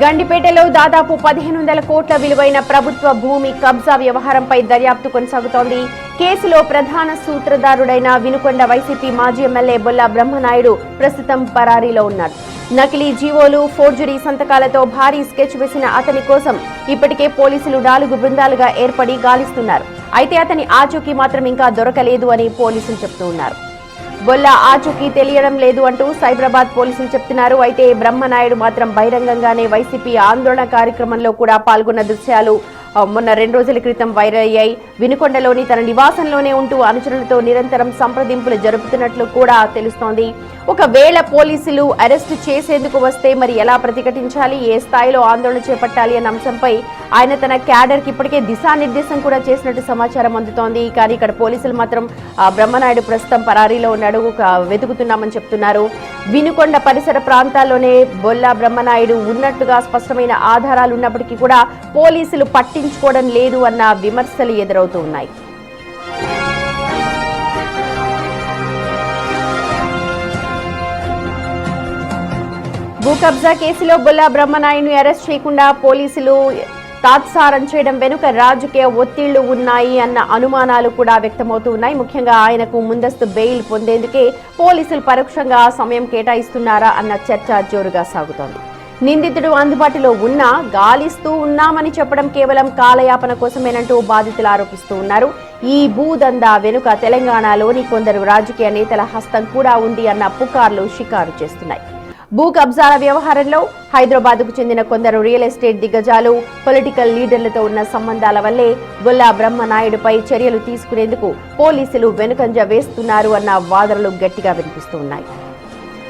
గండిపేటలో దాదాపు 1500 కోట్ల విలువైన ప్రభుత్వ భూమి కబ్జా వ్యవహారంపై దర్యాప్తు కొనసాగుతోంది. కేసులో ప్రధాన సూత్రధారుడైన వినుకొండ వైసీపీ మాజీ ఎమ్మెల్యే బొల్లా బ్రహ్మనాయుడు ప్రస్తుతం పరారీలో ఉన్నారు. నకిలీ జీవోలు, ఫోర్జరీ సంతకాలతో భారీ స్కెచ్ వేసిన అతని కోసం ఇప్పటికే పోలీసులు 4 బృందాలుగా ఏర్పడి గాలిస్తున్నారు. అయితే అతని ఆచూకీ మాత్రం ఇంకా దొరకలేదు అని పోలీసులు చెబుతున్నారు. బొల్లా ఆచూకీ తెలియడం లేదు అంటూ సైబరాబాద్ పోలీసులు చెప్తున్నారు. అయితే బ్రహ్మనాయుడు మాత్రం బహిరంగంగానే వైసీపీ ఆందోళన కార్యక్రమంలో కూడా పాల్గొన్న దృశ్యాలు మొన్న 2 రోజుల క్రితం వైరల్ అయ్యాయి. వినుకొండలోని తన నివాసంలోనే ఉంటూ అనుచరులతో నిరంతరం సంప్రదింపులు జరుపుతున్నట్లు కూడా తెలుస్తోంది. ఒకవేళ పోలీసులు అరెస్టు చేసేందుకు వస్తే మరి ఎలా ప్రతిఘటించాలి, ఏ స్థాయిలో ఆందోళన చేపట్టాలి అన్న అంశంపై ఆయన తన క్యాడర్ కి ఇప్పటికే దిశానిర్దేశం కూడా చేసినట్టు సమాచారం అందుతోంది. కానీ ఇక్కడ పోలీసులు మాత్రం బ్రహ్మనాయుడు ప్రస్తుతం పరారీలో ఉన్నాడు, వెతుకుతున్నామని చెప్తున్నారు. వినుకొండ పరిసర ప్రాంతాల్లోనే బొల్లా బ్రహ్మనాయుడు ఉన్నట్టుగా స్పష్టమైన ఆధారాలు ఉన్నప్పటికీ కూడా పోలీసులు పట్టించుకోవడం లేదు అన్న విమర్శలు ఎదురవుతూ ఉన్నాయి. భూ కబ్జా కేసులో బొల్లా బ్రహ్మనాయుడిని అరెస్ట్ చేయకుండా పోలీసులు తాత్సారం చేయడం వెనుక రాజకీయ ఒత్తిళ్లు ఉన్నాయి అన్న అనుమానాలు కూడా వ్యక్తమవుతూ ఉన్నాయి. ముఖ్యంగా ఆయనకు ముందస్తు బెయిల్ పొందేందుకే పోలీసులు పరోక్షంగా సమయం కేటాయిస్తున్నారా అన్న చర్చ జోరుగా సాగుతోంది. నిందితుడు అందుబాటులో ఉన్నా గాలిస్తూ ఉన్నామని చెప్పడం కేవలం కాలయాపన కోసమేనంటూ బాధితులు ఆరోపిస్తూ ఉన్నారు. ఈ భూదందా వెనుక తెలంగాణలోని కొందరు రాజకీయ నేతల హస్తం కూడా ఉంది అన్న పుకార్లు షికారు చేస్తున్నాయి. భూ కబ్జాల వ్యవహారంలో హైదరాబాద్కు చెందిన కొందరు రియల్ ఎస్టేట్ దిగ్గజాలు, పొలిటికల్ లీడర్లతో ఉన్న సంబంధాల వల్లే బొల్లా బ్రహ్మనాయుడుపై చర్యలు తీసుకునేందుకు పోలీసులు వెనుకంజ వేస్తున్నారు అన్న వాదనలు గట్టిగా వినిపిస్తున్నాయి.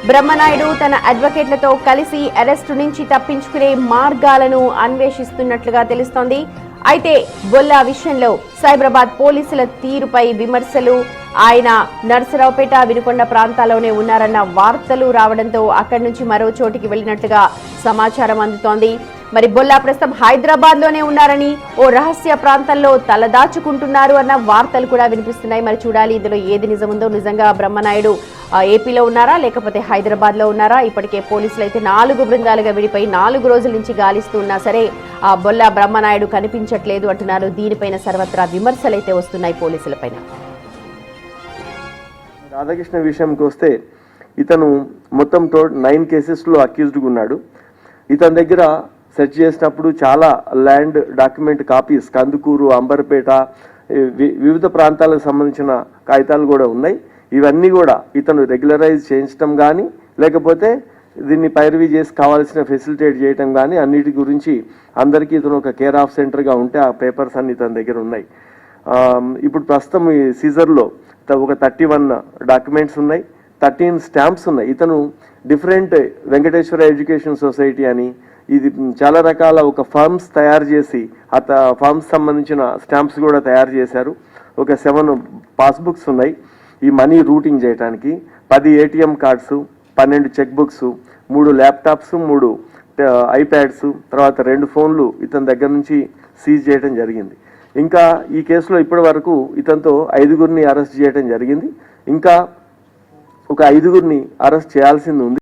బ్రహ్మనాయుడు తన అడ్వకేట్లతో కలిసి అరెస్టు నుంచి తప్పించుకునే మార్గాలను అన్వేషిస్తున్నట్లుగా తెలుస్తోంది. అయితే బొల్లా విషయంలో సైబరాబాద్ పోలీసుల తీరుపై విమర్శలు, ఆయన నర్సరావుపేట, వినుకొండ ప్రాంతాల్లోనే ఉన్నారన్న వార్తలు రావడంతో అక్కడి నుంచి మరో చోటికి వెళ్లినట్లుగా సమాచారం అందుతోంది. మరి బొల్లా ప్రస్తుతం హైదరాబాద్ లోనే ఉన్నారని, ఓ రహస్య ప్రాంతంలో తలదాచుకుంటున్నారు అన్న వార్తలు కూడా వినిపిస్తున్నాయి. మరి చూడాలి ఇందులో ఏది నిజముందో. నిజంగా బ్రహ్మనాయుడు ఏపీలో ఉన్నారా లేకపోతే హైదరాబాద్ లో ఉన్నారా? ఇప్పటికే పోలీసులు అయితే 4 బృందాలుగా విడిపోయి 4 రోజుల నుంచి గాలిస్తూ ఉన్నా సరే బొల్లా బ్రహ్మనాయుడు కనిపించట్లేదు అంటున్నారు. దీనిపైన సర్వత్రా విమర్శలు అయితే వస్తున్నాయి పోలీసులపైన. రాధాకృష్ణ విషయంకి వస్తే ఇతను మొత్తం 9 కేసెస్లో అక్యూజ్డ్గా ఉన్నాడు. ఇతని దగ్గర సెర్చ్ చేసినప్పుడు చాలా land document copies Kandukur, Amberpet, వివిధ ప్రాంతాలకు సంబంధించిన కాగితాలు కూడా ఉన్నాయి. ఇవన్నీ కూడా ఇతను రెగ్యులరైజ్ చేయించడం కానీ లేకపోతే దీన్ని పైరవీ చేసి కావాల్సిన ఫెసిలిటేట్ చేయడం కానీ అన్నిటి గురించి అందరికీ ఇతను ఒక కేర్ ఆఫ్ సెంటర్గా ఉంటే ఆ పేపర్స్ అన్ని ఇతని దగ్గర ఉన్నాయి. ఇప్పుడు ప్రస్తుతం ఈ సీజర్లో ఒక 31 డాక్యుమెంట్స్ ఉన్నాయి, 13 స్టాంప్స్ ఉన్నాయి. ఇతను డిఫరెంట్ వెంకటేశ్వర ఎడ్యుకేషన్ సొసైటీ అని ఇది చాలా రకాల ఒక ఫార్మ్స్ తయారు చేసి ఫార్మ్స్ సంబంధించిన స్టాంప్స్ కూడా తయారు చేశారు. ఒక 7 పాస్బుక్స్ ఉన్నాయి ఈ మనీ రూటింగ్ చేయడానికి, 10 ATM cards, 12 cheque books, 3 laptops, 3 iPads, తర్వాత 2 ఫోన్లు ఇతని దగ్గర నుంచి సీజ్ చేయడం జరిగింది. ఇంకా ఈ కేసులో ఇప్పటి వరకు ఇతనితో 5గురిని అరెస్ట్ చేయడం జరిగింది. ఇంకా ఒక 5గురిని అరెస్ట్ చేయాల్సింది ఉంది.